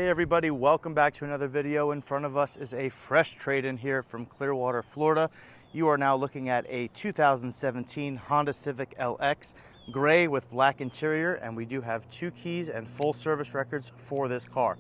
Hey everybody, welcome back to another video. In front of us is a fresh trade-in here from Clearwater, Florida. You are now looking at a 2017 Honda Civic LX, gray with black interior, and we do have 2 keys and full service records for this car.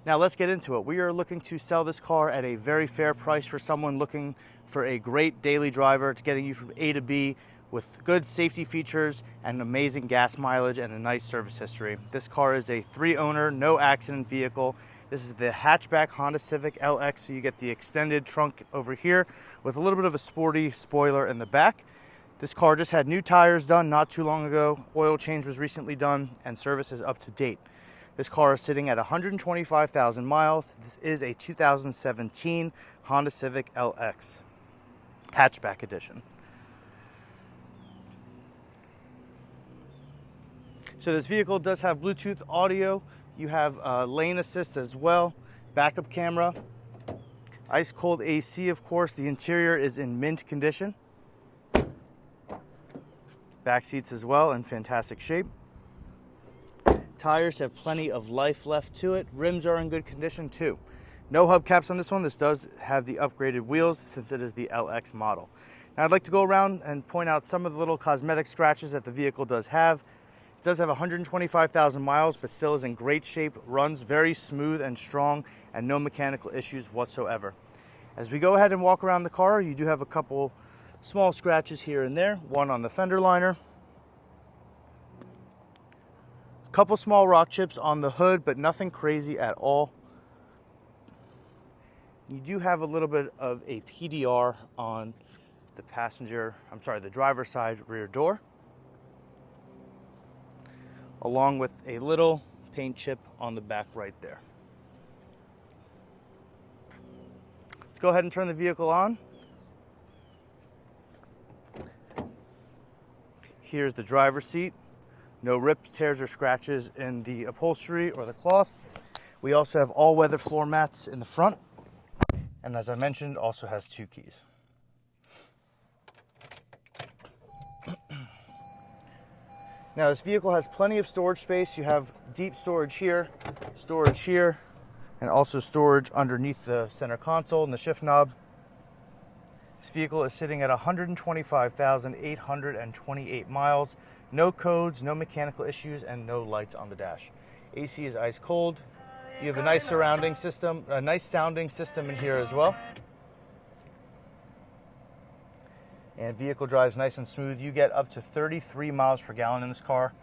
Now let's get into it. We are looking to sell this car at a very fair price for someone looking for a great daily driver to getting you from A to B with good safety features and amazing gas mileage and a nice service history. This car is a 3-owner, no accident vehicle. This is the hatchback Honda Civic LX, so you get the extended trunk over here with a little bit of a sporty spoiler in the back. This car just had new tires done not too long ago, oil change was recently done, and service is up to date. This car is sitting at 125,000 miles. This is a 2017 Honda Civic LX hatchback edition. So this vehicle does have Bluetooth audio. You have lane assist as well, backup camera, ice cold AC, of course. The interior is in mint condition. Back seats as well in fantastic shape. Tires have plenty of life left to it. Rims are in good condition too. No hubcaps on this one. This does have the upgraded wheels since it is the LX model. Now I'd like to go around and point out some of the little cosmetic scratches that the vehicle does have. It does have 125,000 miles, but still is in great shape, runs very smooth and strong, and no mechanical issues whatsoever. As we go ahead and walk around the car, you do have a couple small scratches here and there, one on the fender liner, a couple small rock chips on the hood, but nothing crazy at all. You do have a little bit of a PDR on the driver's side rear door, along with a little paint chip on the back right there. Let's go ahead and turn the vehicle on. Here's the driver's seat. No rips, tears, or scratches in the upholstery or the cloth. We also have all-weather floor mats in the front. And as I mentioned, also has 2 keys. Now this vehicle has plenty of storage space. You have deep storage here, and also storage underneath the center console and the shift knob. This vehicle is sitting at 125,828 miles. No codes, no mechanical issues, and no lights on the dash. AC is ice cold. You have a nice sounding system in here as well. And vehicle drives nice and smooth. You get up to 33 miles per gallon in this car,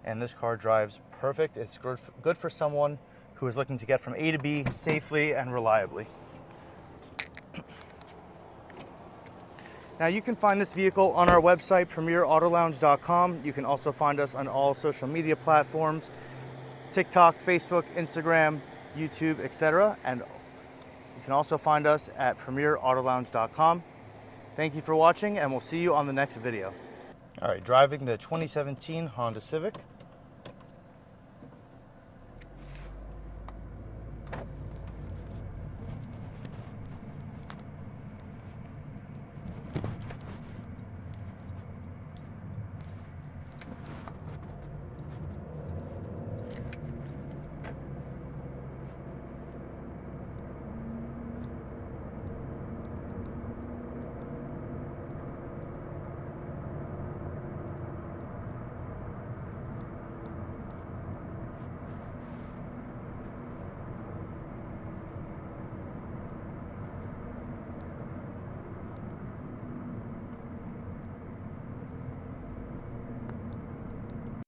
and this car drives perfect. It's good for someone who is looking to get from A to B safely and reliably. Now you can find this vehicle on our website, premierautolounge.com. You can also find us on all social media platforms, TikTok, Facebook, Instagram, YouTube, etc. And you can also find us at premierautolounge.com. Thank you for watching, and we'll see you on the next video. All right, driving the 2017 Honda Civic.